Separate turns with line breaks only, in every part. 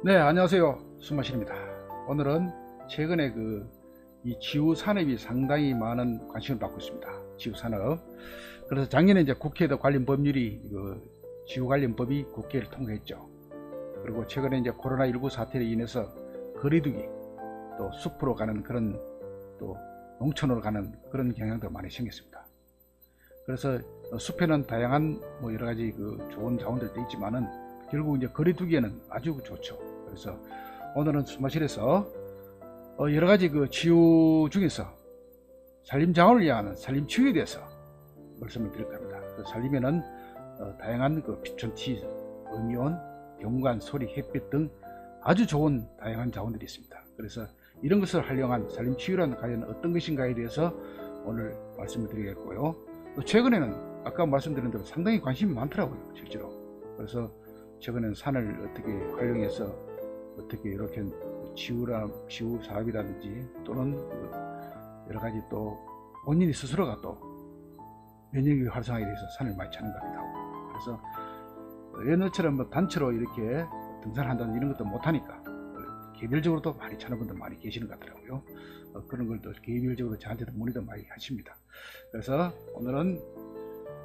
네, 안녕하세요. 숨마실입니다. 오늘은 최근에 이 지구 산업이 상당히 많은 관심을 받고 있습니다. 지구 산업. 그래서 작년에 이제 국회에도 관련 법률이 지구 관련 법이 국회를 통과했죠. 그리고 최근에 이제 코로나19 사태로 인해서 거리두기, 또 숲으로 가는 그런, 또 농촌으로 가는 그런 경향도 많이 생겼습니다. 그래서 숲에는 다양한 여러 가지 좋은 자원들도 있지만은 결국 이제 거리두기에는 아주 좋죠. 그래서 오늘은 숨마실에서 여러 가지 치유 중에서 산림자원을 위한 산림치유에 대해서 말씀을 드릴 겁니다. 산림에는 다양한 피톤치드, 음이온, 경관, 소리, 햇빛 등 아주 좋은 다양한 자원들이 있습니다. 그래서 이런 것을 활용한 산림치유란 과연 어떤 것인가에 대해서 오늘 말씀을 드리겠고요. 또 최근에는 아까 말씀드린 대로 상당히 관심이 많더라고요, 실제로. 그래서 최근에는 산을 어떻게 활용해서 어떻게 이렇게 치유 사업이라든지 또는 여러 가지 또 본인이 스스로가 또 면역력 활성화에 대해서 산을 많이 찾는 것 같기도 하고, 그래서 옛날처럼 단체로 이렇게 등산한다는 이런 것도 못하니까 개별적으로도 많이 찾는 분들 많이 계시는 것 같더라고요. 그런 걸 또 개별적으로 저한테도 문의도 많이 하십니다. 그래서 오늘은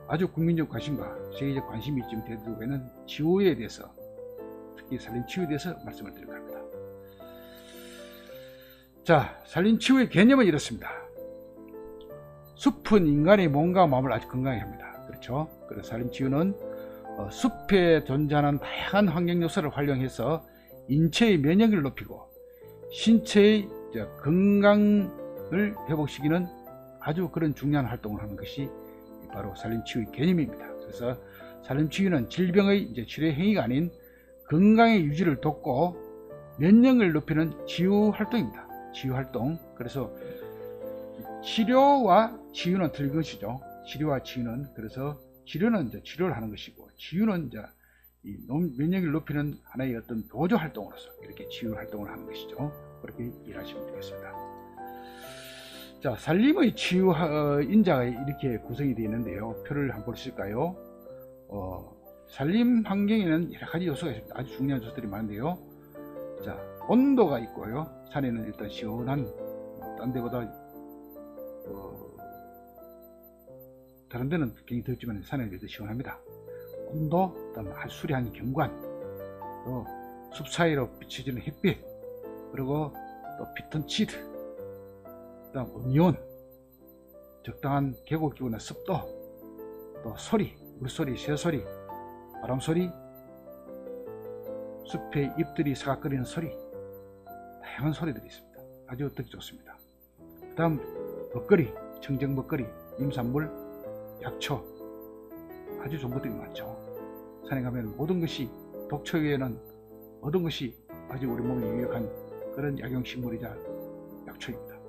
아주 국민적 관심과 세계적 관심이 지금 되고 있는 치유에 대해서, 특히 산림치유에 대해서 말씀을 드리려고 합니다. 자, 산림치유의 개념은 이렇습니다. 숲은 인간의 몸과 마음을 아주 건강하게 합니다. 그렇죠? 그래서 산림치유는 숲에 존재하는 다양한 환경 요소를 활용해서 인체의 면역력을 높이고 신체의 건강을 회복시키는 아주 그런 중요한 활동을 하는 것이 바로 산림치유의 개념입니다. 그래서 산림치유는 질병의 치료 행위가 아닌 건강의 유지를 돕고 면역을 높이는 치유 활동입니다. 치유 활동. 그래서 치료와 치유는 틀린 것이죠. 치료와 치유는, 그래서 치료는 이제 치료를 하는 것이고, 치유는 이제 이 면역을 높이는 하나의 어떤 보조 활동으로서 이렇게 치유 활동을 하는 것이죠. 그렇게 이해하시면 되겠습니다. 자, 산림의 치유 인자가 이렇게 구성이 되어 있는데요. 표를 한번 보실까요? 산림 환경에는 여러 가지 요소가 있습니다. 아주 중요한 요소들이 많은데요. 자, 온도가 있고요. 산에는 일단 시원한, 딴 데보다 다른 데는 굉장히 덥지만 산에는 그래도 시원합니다. 온도, 그다음 수려한 경관, 또 숲 사이로 비춰지는 햇빛, 그리고 또 피톤치드, 그다음 음이온, 적당한 계곡기온의 습도, 또 소리, 물소리, 새소리, 바람소리, 숲의 잎들이 사각거리는 소리, 다양한 소리들이 있습니다. 아주 듣기 좋습니다. 그 다음 먹거리, 청정 먹거리, 임산물, 약초, 아주 좋은 것들이 많죠. 산에 가면 모든 것이, 독초 외에는 모든 것이 아주 우리 몸에 유익한 그런 약용식물이자 약초입니다.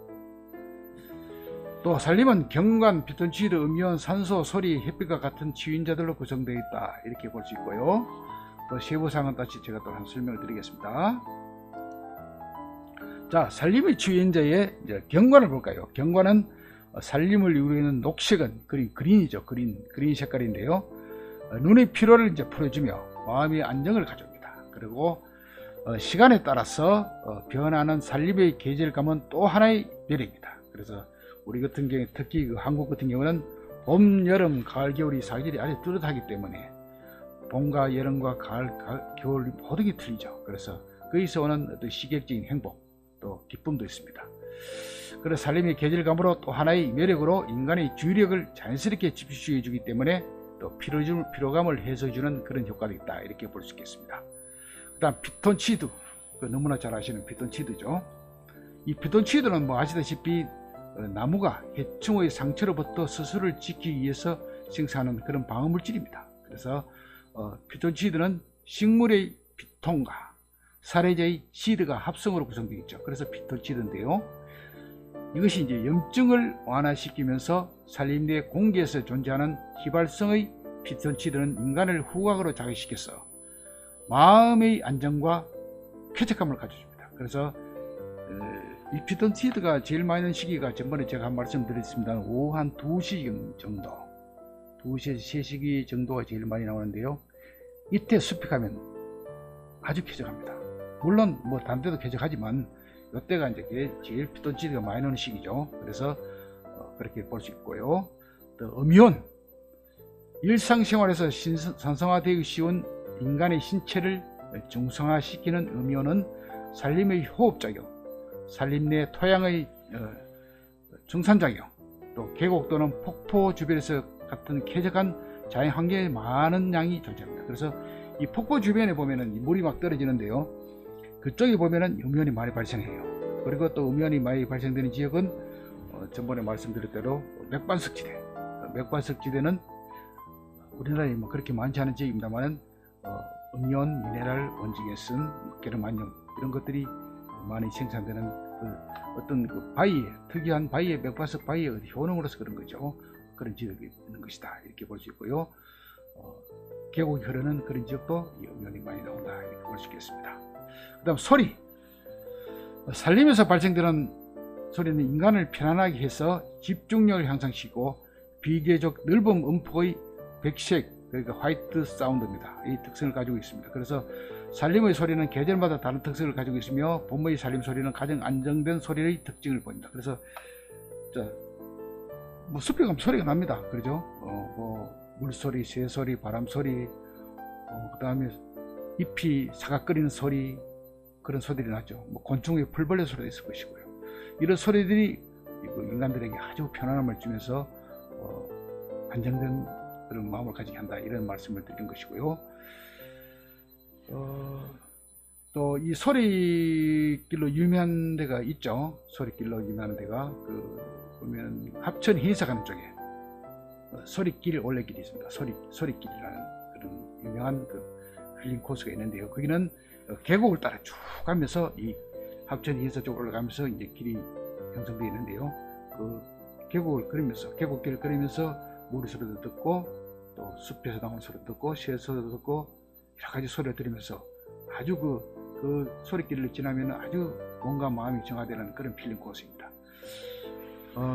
또 산림은 경관, 피톤치드, 음이온, 산소, 소리, 햇빛과 같은 치유인자들로 구성되어 있다, 이렇게 볼 수 있고요. 또 세부사항은 다시 제가 또 한 설명을 드리겠습니다. 자, 산림의 치유인자의 경관을 볼까요? 경관은 산림을 이루는 녹색은 그린이죠. 그린 색깔인데요. 눈의 피로를 풀어주며 마음의 안정을 가져옵니다. 그리고 시간에 따라서 변하는 산림의 계절감은 또 하나의 매력입니다. 그래서 우리 같은 경우에, 특히 한국 같은 경우는 봄, 여름, 가을, 겨울이 사계절이 아주 뚜렷하기 때문에 봄과 여름과 가을, 겨울 모든 게 틀리죠. 그래서 거기서 오는 어떤 시객적인 행복, 또 기쁨도 있습니다. 그래서 산림의 계절감으로 또 하나의 매력으로 인간의 주의력을 자연스럽게 집중해 주기 때문에 또 피로감을 해소해주는 그런 효과도 있다, 이렇게 볼 수 있겠습니다. 그 다음 피톤치드, 너무나 잘 아시는 피톤치드죠. 이 피톤치드는 아시다시피 나무가 해충의 상처로부터 스스로를 지키기 위해서 생산하는 그런 방어물질입니다. 그래서 피톤치드는 식물의 피톤과 사례자의 시드가 합성으로 구성되어 있죠. 그래서 피톤치드인데요. 이것이 이제 염증을 완화시키면서 산림 내 공기에서 존재하는 휘발성의 피톤치드는 인간을 후각으로 자극시켜서 마음의 안정과 쾌적함을 가져줍니다. 그래서 이 피톤치드가 제일 많이 나는 시기가 전번에 제가 한 말씀드렸습니다. 오후 한 2시 정도, 2시에서 3시기 정도가 제일 많이 나오는데요. 이때 숲에 가면 아주 쾌적합니다. 물론 뭐 다른 데도 쾌적하지만 이때가 이제 제일 피톤치드가 많이 나는 시기죠. 그래서 그렇게 볼 수 있고요. 또 음이온, 일상생활에서 산성화되기 쉬운 인간의 신체를 중성화시키는 음이온은 산림의 호흡작용, 산림 내 토양의 중산작용, 또 계곡 또는 폭포 주변에서 같은 쾌적한 자연환경에 많은 양이 존재합니다. 그래서 이 폭포 주변에 보면은 물이 막 떨어지는데요, 그쪽에 보면은 음이온이 많이 발생해요. 그리고 또 음이온이 많이 발생되는 지역은 전번에 말씀드린 대로 맥반석지대, 맥반석지대는 우리나라에 뭐 그렇게 많지 않은 지역입니다만은 음이온, 미네랄, 원징에 쓴 계름안염 이런 것들이 많이 생산되는 어떤 그 바위에, 특이한 바위에, 맥반석 바위의 효능으로서 그런 거죠. 그런 지역이 있는 것이다, 이렇게 볼 수 있고요. 계곡이 흐르는 그런 지역도 이 음이온이 많이 나온다, 이렇게 볼 수 있겠습니다. 그 다음 소리, 산림에서 발생되는 소리는 인간을 편안하게 해서 집중력을 향상시키고 비교적 넓은 음폭의 백색, 그러니까 화이트 사운드입니다. 이 특성을 가지고 있습니다. 그래서 산림의 소리는 계절마다 다른 특성을 가지고 있으며 봄의 산림 소리는 가장 안정된 소리의 특징을 보입니다. 그래서 뭐 숲에 가면 소리가 납니다. 그러죠? 뭐 물소리, 새소리, 바람소리, 그 다음에 잎이 사각거리는 소리, 그런 소리들이 나죠. 뭐 곤충의 풀벌레 소리도 있을 것이고요. 이런 소리들이 인간들에게 아주 편안함을 주면서 안정된 그런 마음을 가지게 한다, 이런 말씀을 드린 것이고요. 또 이 소리길로 유명한 데가 있죠. 소리길로 유명한 데가 보면 합천 해사 가는 쪽에 소리길 올레길이 있습니다. 소리길이라는 그런 유명한 힐링 코스가 있는데요. 거기는 계곡을 따라 쭉 가면서 이 합천 해사 쪽으로 올라가면서 이제 길이 형성되어 있는데요. 그 계곡을 걸으면서, 계곡길을 걸으면서 물의 소리도 듣고, 또 숲에서 나오는 소리도 듣고, 새 소리도 듣고, 여러 가지 소리를 들으면서 아주 그 소리길을 지나면 아주 몸과 마음이 정화되는 그런 필링 코스입니다.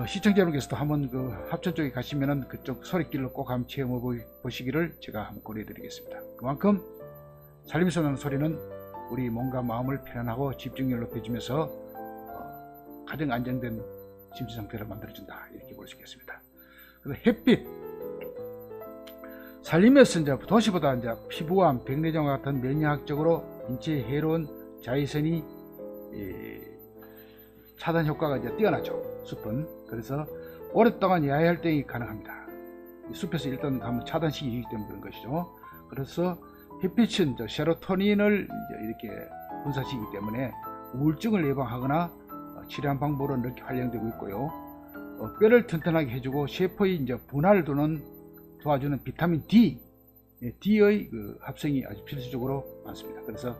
시청자 여러분께서도 한번 그 합천 쪽에 가시면은 그쪽 소리길로 꼭 한번 체험해 보시기를 제가 한번 고려해 드리겠습니다. 그만큼 산림에서 나는 소리는 우리 몸과 마음을 편안하고 집중력을 높여주면서 가장 안정된 심신 상태를 만들어준다, 이렇게 볼 수 있겠습니다. 그리고 햇빛, 산림에서 이제 도시보다 이제 피부암, 백내장과 같은 면역학적으로 인체에 해로운 자외선이 차단 효과가 이제 뛰어나죠, 숲은. 그래서 오랫동안 야외 활동이 가능합니다. 숲에서 일단 한번 차단시키기 때문에 그런 것이죠. 그래서 햇빛은 이제 세로토닌을 이제 이렇게 분사시키기 때문에 우울증을 예방하거나 치료한 방법으로 이렇게 활용되고 있고요. 뼈를 튼튼하게 해주고 세포의 이제 분할을 도와주는 비타민 D의 그 합성이 아주 필수적으로 많습니다. 그래서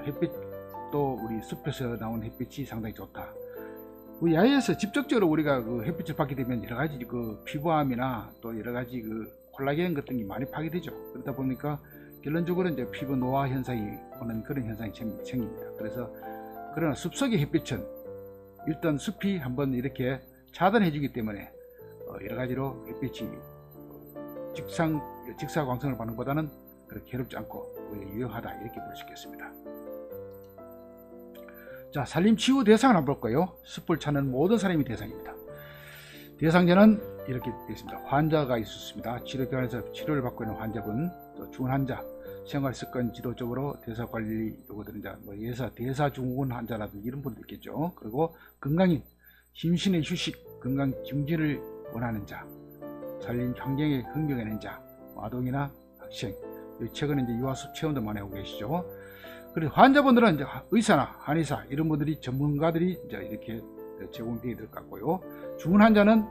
햇빛도 우리 숲에서 나온 햇빛이 상당히 좋다. 야외에서 직접적으로 우리가 그 햇빛을 받게 되면 여러 가지 그 피부암이나 또 여러 가지 그 콜라겐 같은 게 많이 파괴되죠. 그러다 보니까 결론적으로 이제 피부 노화 현상이 오는 그런 현상이 생깁니다. 그래서 그러나 숲속의 햇빛은 일단 숲이 한번 이렇게 차단해 주기 때문에 여러 가지로 햇빛이 직사광선을 받는 것보다는 그렇게 괴롭지 않고 유용하다, 이렇게 볼 수 있겠습니다. 자, 산림 치유 대상을 한번 볼까요? 숲을 찾는 모든 사람이 대상입니다. 대상자는 이렇게 되어 있습니다. 환자가 있었습니다. 치료병원에서 치료를 받고 있는 환자분, 또 중환자, 생활습관 지도적으로 대사관리 요거들은 이제 뭐 대사증후군 환자라든지 이런 분들 있겠죠. 그리고 건강인, 심신의 휴식, 건강 증진을 원하는 자, 산림 환경에 흥미가 자, 아동이나 학생, 최근에 이제 유아숲 체험도 많이 하고 계시죠. 그리고 환자분들은 이제 의사나 한의사 이런 분들이 전문가들이 이제 이렇게 제공되어 있을 것 같고요. 중환자는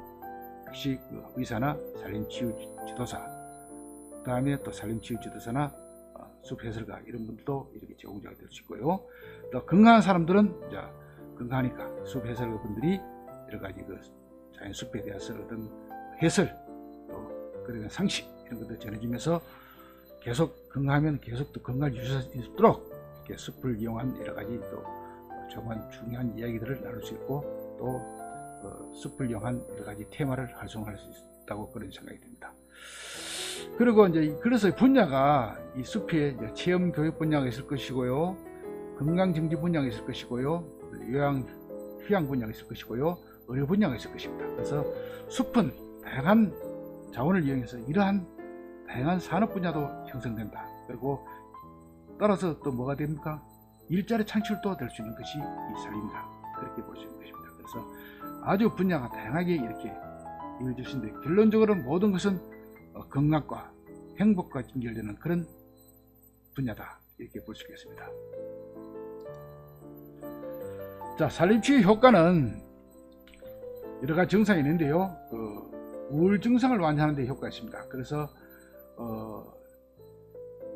역시 그 의사나 산림치유 지도사, 그 다음에 또 산림치유 지도사나 숲 해설가 이런 분들도 이렇게 제공자가 될 수 있고요. 또 건강한 사람들은 이제 건강하니까 숲 해설가 분들이 여러 가지 그 자연 숲에 대해서 어떤 해설, 또 그리고 상식 이런 것들 전해주면서 계속 건강하면 계속 또 건강을 유지할 수 있도록 이렇게 숲을 이용한 여러 가지 또 정말 중요한 이야기들을 나눌 수 있고, 또 숲을 이용한 여러 가지 테마를 활성화할 수 있다고 그런 생각이 듭니다. 그리고 이제 그래서 분야가 이 숲에 체험 교육 분야가 있을 것이고요. 건강정지 분야가 있을 것이고요, 요양 휴양 분야가 있을 것이고요, 의료 분야가 있을 것입니다. 그래서 숲은 다양한 자원을 이용해서 이러한 다양한 산업 분야도 형성된다. 그리고 따라서 또 뭐가 됩니까? 일자리 창출도 될 수 있는 것이 이 산림이다. 그렇게 볼 수 있는 것입니다. 그래서 아주 분야가 다양하게 이렇게 이루어질 수 있는데, 결론적으로는 모든 것은 건강과 행복과 연결되는 그런 분야다. 이렇게 볼 수 있겠습니다. 자, 산림치유 효과는 여러 가지 증상이 있는데요. 우울 증상을 완화하는 데 효과가 있습니다. 그래서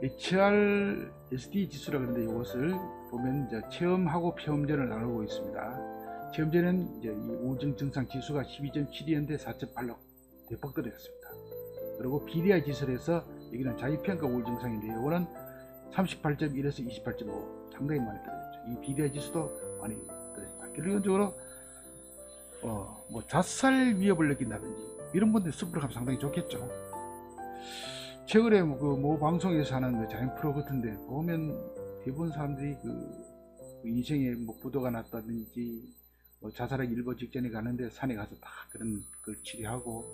HRSD 지수라고 하는데, 이것을 보면 이제 체험하고 폐험전을 나누고 있습니다. 체험전은 이제 이 우울증 증상 지수가 12.7이었는데 4.8로 대폭 떨어졌습니다. 그리고 BDI 지수에서 여기는 자기평가 우울 증상인데, 이거는 38.1에서 28.5 상당히 많이 떨어졌죠. 이 BDI 지수도 많이 떨어졌다. 결론적으로 뭐 자살 위협을 느낀다든지 이런 분들이 숲으로 가면 상당히 좋겠죠. 최근에 모 방송에서 하는 그 자연 프로 같은데 보면 대부분 사람들이 그 인생에 뭐 부도가 났다든지 자살하기 일보 직전에 가는데 산에 가서 다 그런 걸 치료하고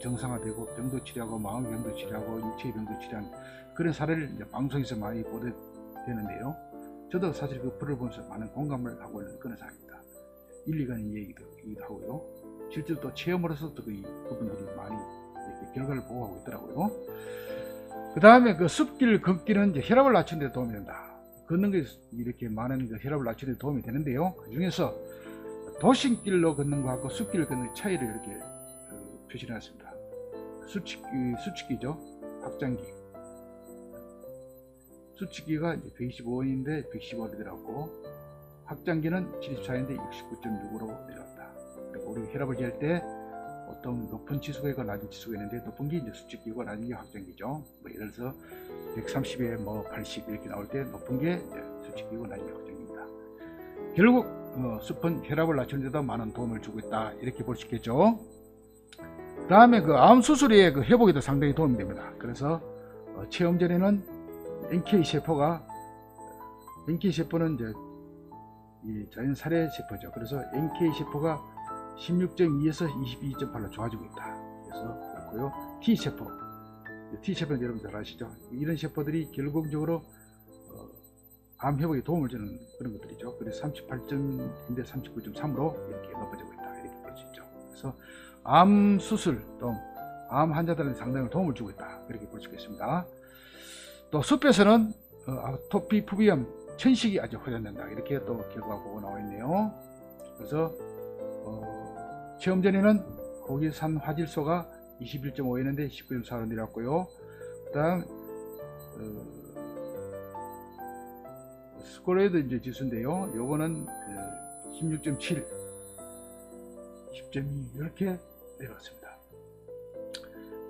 정상화되고 병도 치료하고 마음의 병도 치료하고 육체의 병도 치료하는 그런 사례를 이제 방송에서 많이 보도되는데요. 저도 사실 그 프로를 보면서 많은 공감을 하고 있는 그런 사람입니다. 일리가 있는 얘기도 하고요. 실제로 또 체험으로서도 그분들이 많이 이렇게 결과를 보고하고 있더라고요. 그 다음에 그 숲길 걷기는 이제 혈압을 낮추는 데 도움이 된다. 걷는 게 이렇게 많은 그 혈압을 낮추는 데 도움이 되는데요. 그 중에서 도심길로 걷는 거하고 숲길로 걷는 차이를 이렇게 표시를 해놨습니다. 수치기죠. 확장기. 수치기가 이제 125인데 115이더라고. 확장기는 74인데 69.6으로 내려왔다. 그리고 우리 혈압을 재할 때 보통 높은 지수가 있고 낮은 지수가 있는데, 높은 게 이제 수치기고 낮은 게 확장기죠. 뭐 예를 들어서 130에 뭐 80 이렇게 나올 때 높은 게 수치기고 낮은 게 확장기입니다. 결국 숲은 혈압을 낮추는 데도 많은 도움을 주고 있다. 이렇게 볼 수 있겠죠. 그 다음에 그 암 수술의 그 회복에도 상당히 도움이 됩니다. 그래서 체험 전에는 NK 세포는 이제 이 자연 살해 세포죠. 그래서 NK 세포가 16.2에서 22.8로 좋아지고 있다. 그래서 그렇고요. T세포는 여러분 잘 아시죠? 이런 세포들이 결국적으로 암 회복에 도움을 주는 그런 것들이죠. 그래서 38.인데 39.3으로 이렇게 높아지고 있다. 이렇게 볼 수 있죠. 그래서 암 수술 또 암 환자들한테 상당히 도움을 주고 있다. 그렇게 볼 수 있겠습니다. 또 숲에서는 아토피 부비염 천식이 아주 호전된다. 이렇게 또 결과가 보고 나와 있네요. 그래서 체험 전에는 호기산 화질소가 21.5였는데 19.4로 내려왔고요. 그 다음 스코레드 이제 지수인데요. 요거는 16.7, 10.2 이렇게 내려왔습니다.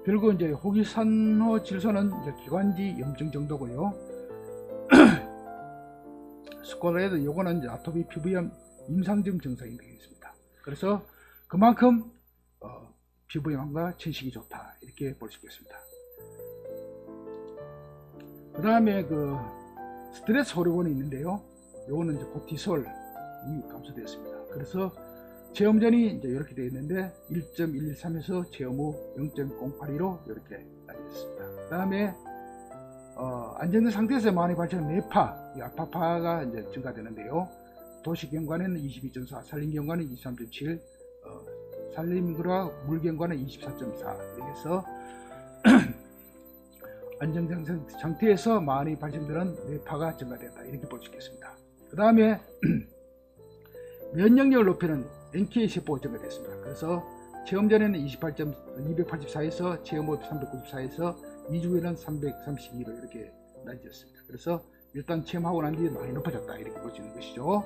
그리고 이제 호기산호 질소는 이제 기관지 염증 정도고요. 스코레드 요거는 이제 아토피 피부염 임상증 증상이 되겠습니다. 그래서 그만큼 피부염과 천식이 좋다. 이렇게 볼 수 있겠습니다. 그 다음에 그 스트레스 호르몬이 있는데요. 요거는 이제 코티솔이 감소되었습니다. 그래서 체험 전이 이제 이렇게 되어 있는데 1.113에서 체험 후 0.082로 이렇게 낮아졌습니다. 그 다음에 안정된 상태에서 많이 발생하는 뇌파, 이 알파파가 이제 증가되는데요. 도시경관에는 22.4, 산림경관은 23.7, 산림과 물경관은 24.4. 그래서 안정된 상태에서 많이 발생되는 뇌파가 증가된다. 이렇게 볼 수 있겠습니다. 그 다음에 면역력을 높이는 NK 세포가 증가됐습니다. 그래서 체험 전에는 284에서 체험 후 394에서 2주 후에는 332로 이렇게 낮아졌습니다. 그래서 일단 체험하고 난 뒤에 많이 높아졌다. 이렇게 볼 수 있는 것이죠.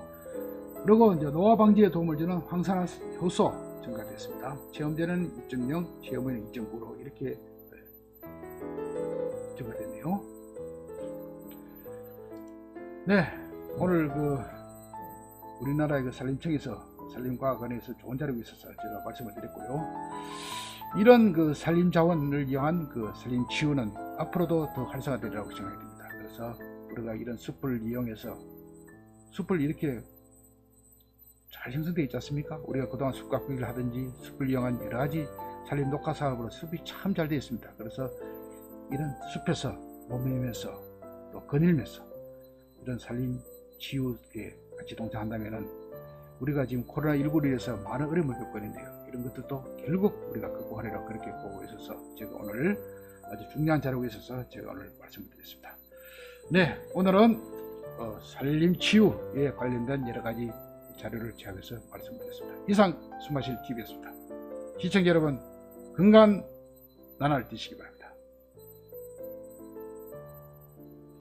그리고 이제 노화 방지에 도움을 주는 황산화 효소 증가됐습니다. 체험 전에는 2.0, 체험 후에는 2.9로 이렇게 증가됐네요. 네, 오늘 우리나라의 산림청에서 산림과학원에서 좋은 자료가 있어서 제가 말씀을 드렸고요. 이런 산림 자원을 이용한 산림 치유는 앞으로도 더 활성화되리라고 생각이 됩니다. 그래서 우리가 이런 숲을 이용해서 숲을 이렇게 잘 형성되어 있지 않습니까? 우리가 그동안 숲가꾸기를 하든지 숲을 이용한 여러 가지 산림 녹화 사업으로 숲이 참 잘 되어 있습니다. 그래서 이런 숲에서 머물면서 또 거닐면서 이런 산림 치유에 같이 동참한다면은 우리가 지금 코로나19로 인해서 많은 어려움을 겪고 있는데요. 이런 것들도 결국 우리가 극복하리라 그렇게 보고 있어서 제가 오늘 아주 중요한 자료가 있어서 제가 오늘 말씀드렸습니다. 네, 오늘은 산림 치유에 관련된 여러 가지 자료를 제작해서 말씀드렸습니다. 이상 숨마실 TV였습니다. 시청자 여러분, 건강한 나날 되시기 바랍니다.